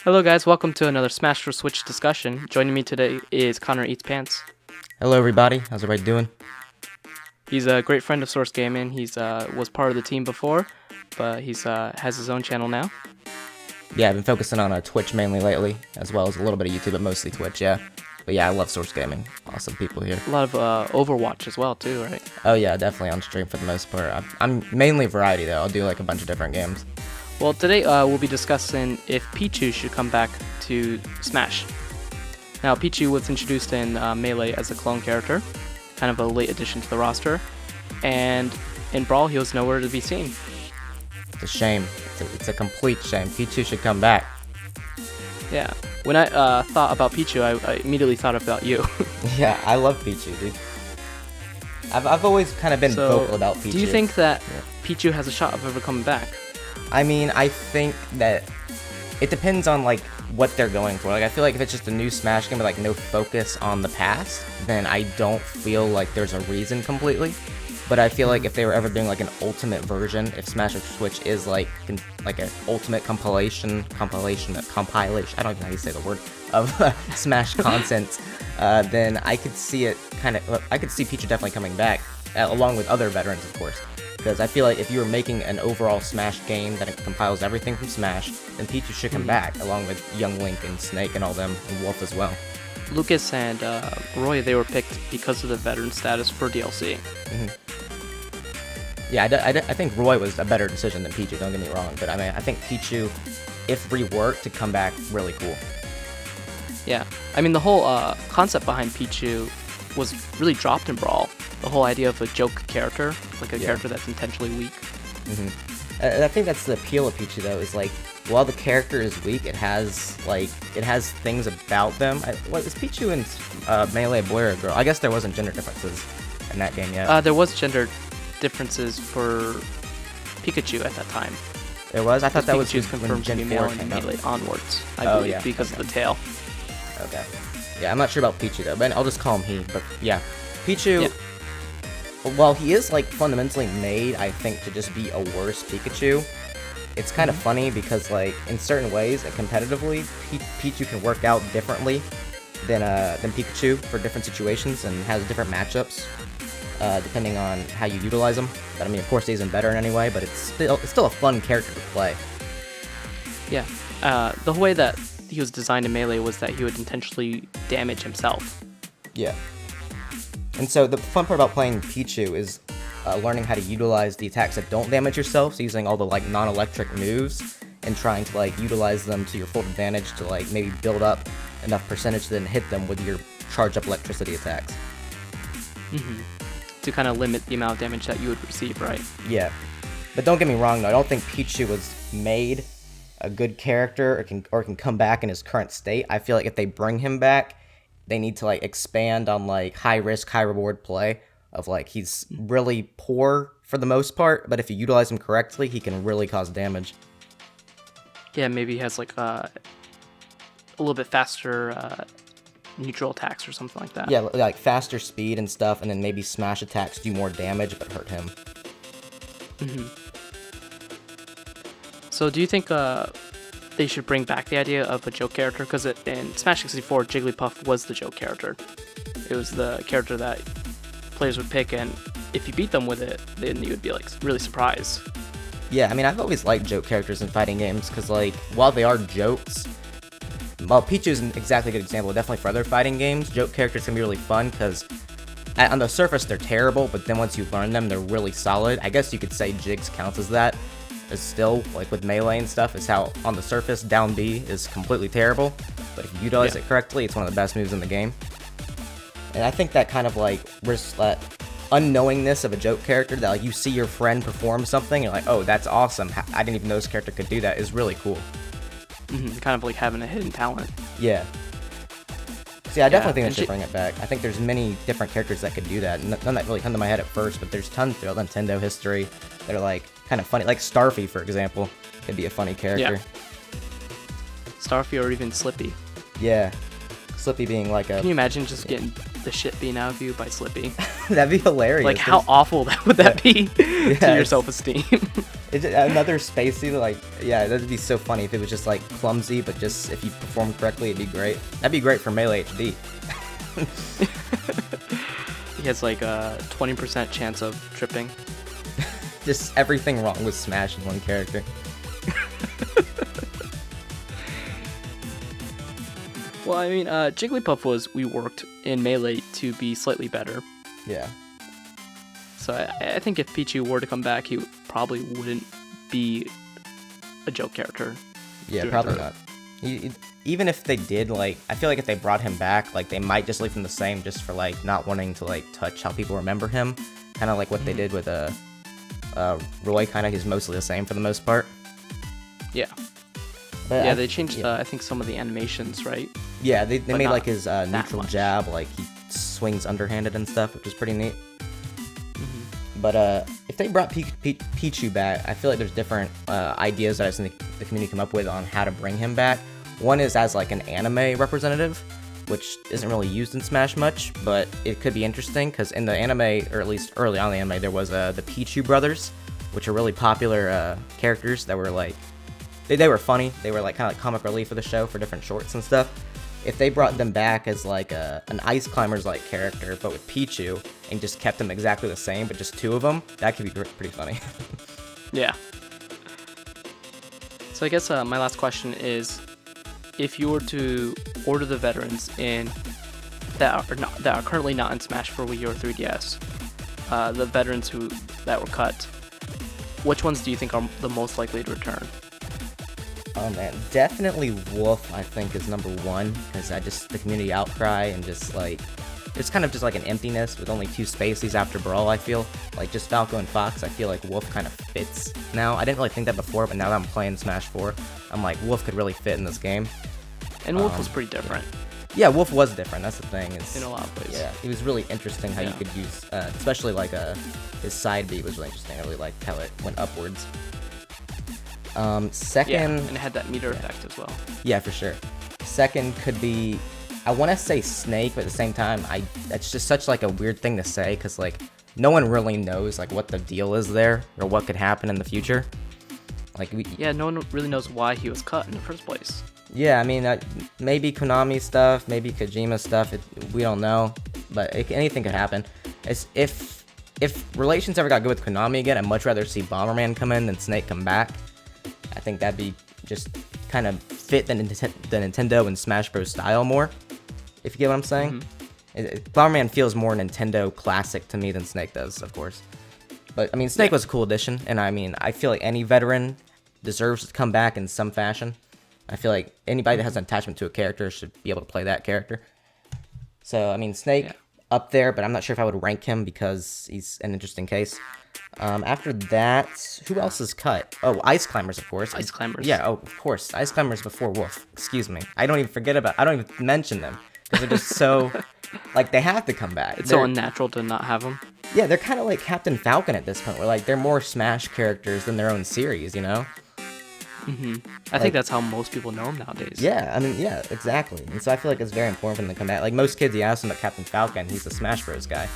Hello guys, welcome to another Smash for Switch discussion. Joining me today is Connor Eats Pants. Hello, everybody. How's everybody doing? He's a great friend of Source Gaming. He's was part of the team before, but he's has his own channel now. Yeah, I've been focusing on Twitch mainly lately, as well as a little bit of YouTube, but mostly Twitch, yeah. But yeah, I love Source Gaming. Awesome people here. A lot of Overwatch as well too, right? Oh yeah, definitely on stream for the most part. I'm mainly variety though. I'll do like a bunch of different games. Well, today we'll be discussing if Pichu should come back to Smash. Now, Pichu was introduced in Melee as a clone character, kind of a late addition to the roster, and in Brawl he was nowhere to be seen. It's a shame. It's a complete shame. Pichu should come back. Yeah. When I thought about Pichu, I immediately thought about you. Yeah, I love Pichu, dude. I've always kind of been vocal about Pichu. Do you think that Pichu has a shot of ever coming back? I mean, I think that it depends on like what they're going for. Like, I feel like if it's just a new Smash game with like no focus on the past, then I don't feel like there's a reason completely. But I feel like if they were ever doing like an ultimate version, if Smash or Switch is like an ultimate compilation, I don't even know how you say the word, of Smash content, then I could see it I could see Pichu definitely coming back, along with other veterans, of course. Because I feel like if you were making an overall Smash game that compiles everything from Smash, then Pichu should come back, along with Young Link and Snake and all them, and Wolf as well. Lucas and Roy, they were picked because of the veteran status for DLC. Yeah, I think Roy was a better decision than Pichu, don't get me wrong. But I mean, I think Pichu, if reworked, to come back really cool. Yeah, I mean, the whole concept behind Pichu was really dropped in Brawl. The whole idea of a joke character, like a character that's intentionally weak. I think that's the appeal of Pichu, though, is like, while the character is weak, it has things about them. What is Pichu in Melee, a boy or a girl? I guess there wasn't gender differences in that game yet. There was gender differences for Pikachu at that time. There was? I thought that was Pikachu's confirmed to be male and Melee onwards, I believe, because of the tail. Okay. Yeah, I'm not sure about Pichu, though, but I'll just call him he. But yeah, Pichu, while he is like fundamentally made, I think, to just be a worse Pikachu, it's kind of funny because like in certain ways and competitively, Pichu can work out differently than Pikachu for different situations and has different matchups depending on how you utilize him. But I mean, of course, he isn't better in any way, but it's still a fun character to play. Yeah, the way that he was designed in Melee was that he would intentionally damage himself. Yeah. And so the fun part about playing Pichu is learning how to utilize the attacks that don't damage yourself, so using all the like non-electric moves and trying to like utilize them to your full advantage to like maybe build up enough percentage to then hit them with your charge up electricity attacks. To kind of limit the amount of damage that you would receive, right? Yeah. But don't get me wrong though, I don't think Pichu was made a good character or can come back in his current state. I feel like if they bring him back, they need to like expand on like high risk, high reward play of like he's really poor for the most part, but if you utilize him correctly, he can really cause damage. Yeah, maybe he has like a little bit faster neutral attacks or something like that. Yeah, like faster speed and stuff, and then maybe smash attacks do more damage but hurt him. So do you think they should bring back the idea of a joke character? Because in Smash 64, Jigglypuff was the joke character. It was the character that players would pick, and if you beat them with it, then you would be like really surprised. Yeah, I mean, I've always liked joke characters in fighting games, because like, while they are jokes, well, Pichu's an exactly good example, definitely for other fighting games, joke characters can be really fun, because on the surface they're terrible, but then once you learn them, they're really solid. I guess you could say Jigs counts as that. Is still, like with Melee and stuff, is how on the surface down B is completely terrible, but if you utilize it correctly, it's one of the best moves in the game. And I think that kind of like risks that unknowingness of a joke character, that like you see your friend perform something and you're like, oh, that's awesome, I didn't even know this character could do that, is really cool. Kind of like having a hidden talent. Yeah. See, I definitely think they should bring it back. I think there's many different characters that could do that. None that really come to my head at first, but there's tons throughout Nintendo history that are like kind of funny. Like Starfy, for example, could be a funny character. Yeah. Starfy or even Slippy. Yeah. Slippy being like a... Can you imagine just getting the shit beaten out of you by Slippy? That'd be hilarious. Like, how awful would that be to your self-esteem? Another Spacey, like, yeah, that'd be so funny if it was just like clumsy, but just if you performed correctly, it'd be great. That'd be great for Melee HD. He has like a 20% chance of tripping. Just everything wrong with Smash in one character. Well, I mean, Jigglypuff was reworked in Melee to be slightly better. Yeah. So I think if Pichu were to come back, he probably wouldn't be a joke character. Yeah, probably not. Even if they did, like, I feel like if they brought him back, like, they might just leave him the same just for, like, not wanting to, like, touch how people remember him. Kind of like what they did with Roy, kind of. He's mostly the same for the most part. Yeah. But yeah, they changed, I think, some of the animations, right? Yeah, they made, like, his neutral jab, like, he swings underhanded and stuff, which is pretty neat. But if they brought Pichu back, I feel like there's different ideas that I've seen the community come up with on how to bring him back. One is as like an anime representative, which isn't really used in Smash much, but it could be interesting because in the anime, or at least early on in the anime, there was the Pichu brothers, which are really popular characters that were like, they were funny. They were like kind of like comic relief for the show for different shorts and stuff. If they brought them back as like an Ice Climbers like character, but with Pichu, and just kept them exactly the same, but just two of them, that could be pretty funny. Yeah. So I guess my last question is, if you were to order the veterans in that are currently not in Smash for Wii or 3DS, the veterans that were cut, which ones do you think are the most likely to return? Oh man, definitely Wolf, I think, is number one, because the community outcry and just like, it's kind of just like an emptiness with only two Spaceys after Brawl, I feel. Like, just Falco and Fox, I feel like Wolf kind of fits now. I didn't really think that before, but now that I'm playing Smash 4, I'm like, Wolf could really fit in this game. And Wolf was pretty different. Yeah, Wolf was different, that's the thing. In a lot of ways. Yeah, it was really interesting how you could use, especially like his side B was really interesting. I really liked how it went upwards. Second... Yeah, and it had that meter effect as well. Yeah, for sure. Second could be, I want to say Snake, but at the same time, that's just such like a weird thing to say, because like, no one really knows like what the deal is there, or what could happen in the future. Like no one really knows why he was cut in the first place. Yeah, I mean, maybe Konami stuff, maybe Kojima stuff, we don't know, but anything could happen. If relations ever got good with Konami again, I'd much rather see Bomberman come in than Snake come back. I think that'd be just kind of fit the Nintendo and Smash Bros. Style more, if you get what I'm saying. Bomberman feels more Nintendo classic to me than Snake does, of course. But, I mean, Snake was a cool addition, and I mean, I feel like any veteran deserves to come back in some fashion. I feel like anybody that has an attachment to a character should be able to play that character. So, I mean, Snake, up there, but I'm not sure if I would rank him because he's an interesting case. After that, who else is cut? Oh, Ice Climbers, of course. Ice Climbers. Yeah, oh, of course. Ice Climbers before Wolf. Excuse me. I don't even mention them. Because they're just so, like, they have to come back. It's so unnatural to not have them. Yeah, they're kind of like Captain Falcon at this point, where, like, they're more Smash characters than their own series, you know? I think that's how most people know him nowadays. Yeah, I mean, yeah, exactly. And so I feel like it's very important for them to come back. Like, most kids, you ask them about Captain Falcon, he's the Smash Bros. Guy.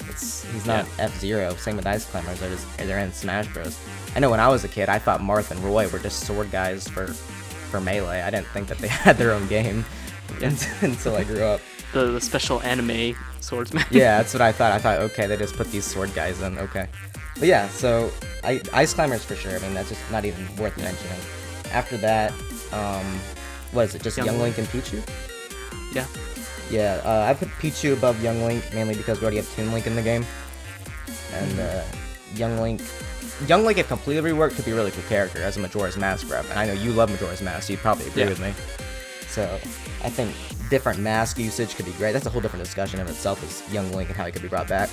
He's not F-Zero. Same with Ice Climbers. They're in Smash Bros. I know when I was a kid, I thought Marth and Roy were just sword guys for Melee. I didn't think that they had their own game until I grew up. The special anime swordsman. Yeah, that's what I thought. I thought, okay, they just put these sword guys in. Okay. But yeah, so Ice Climbers for sure. I mean, that's just not even worth mentioning. After that, what is it? Just Young Link and Pichu? Yeah. Yeah, I put Pichu above Young Link mainly because we already have Toon Link in the game. And Young Link, if completely reworked, could be a really cool character as a Majora's Mask rep. And I know you love Majora's Mask, so you'd probably agree with me. So I think different mask usage could be great. That's a whole different discussion in itself, is Young Link and how he could be brought back.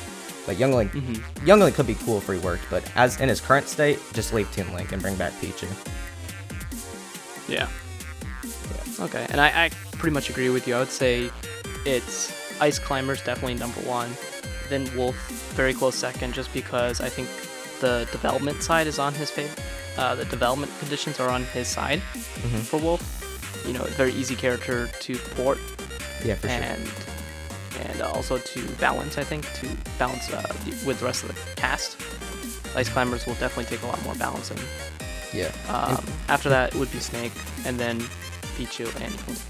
But Young Link could be cool if reworked, but as in his current state, just leave Toon Link and bring back Pichu. Yeah. Okay, and I pretty much agree with you. I would say it's Ice Climbers, definitely number one. Then Wolf, very close second, just because I think the development side is on his favor. The development conditions are on his side for Wolf. You know, very easy character to port. Yeah, for sure. And also to balance, I think, with the rest of the cast. Ice Climbers will definitely take a lot more balancing. Yeah. After that would be Snake, and then Pichu and Link.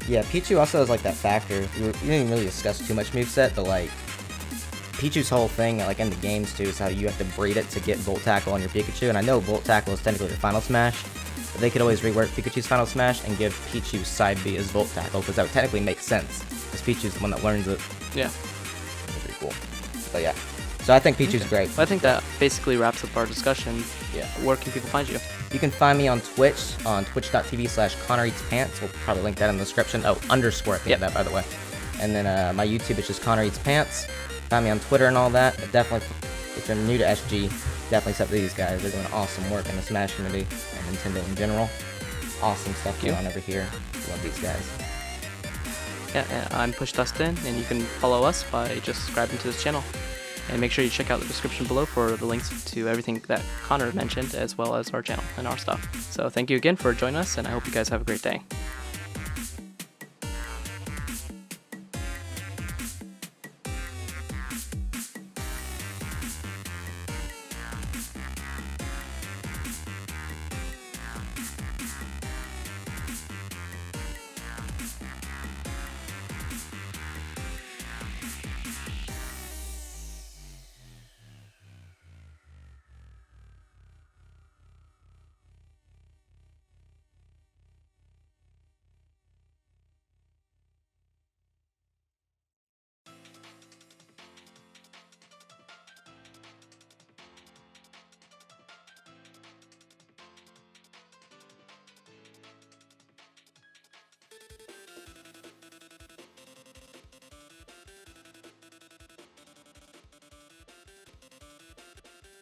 Yeah, Pichu also has like that factor. We didn't even really discuss too much moveset, but like Pichu's whole thing, like in the games too, is how you have to breed it to get Volt Tackle on your Pikachu. And I know Volt Tackle is technically your final smash, but they could always rework Pikachu's final smash and give Pichu side B as Volt Tackle, because that would technically make sense, because Pichu's the one that learns it. Yeah. That's pretty cool. But yeah. So I think Pichu's great. Well, I think that basically wraps up our discussion. Yeah. Where can people find you? You can find me on Twitch, on twitch.tv/ConnorEatsPants. We'll probably link that in the description. Oh, underscore at the end of that, by the way. And then my YouTube is just Connor Eats Pants. Find me on Twitter and all that. But definitely, if you're new to SG, definitely sub to these guys. They're doing awesome work in the Smash community and Nintendo in general. Awesome stuff going on over here. Love these guys. Yeah, I'm Push Dustin, and you can follow us by just subscribing to this channel. And make sure you check out the description below for the links to everything that Connor mentioned, as well as our channel and our stuff. So thank you again for joining us, and I hope you guys have a great day.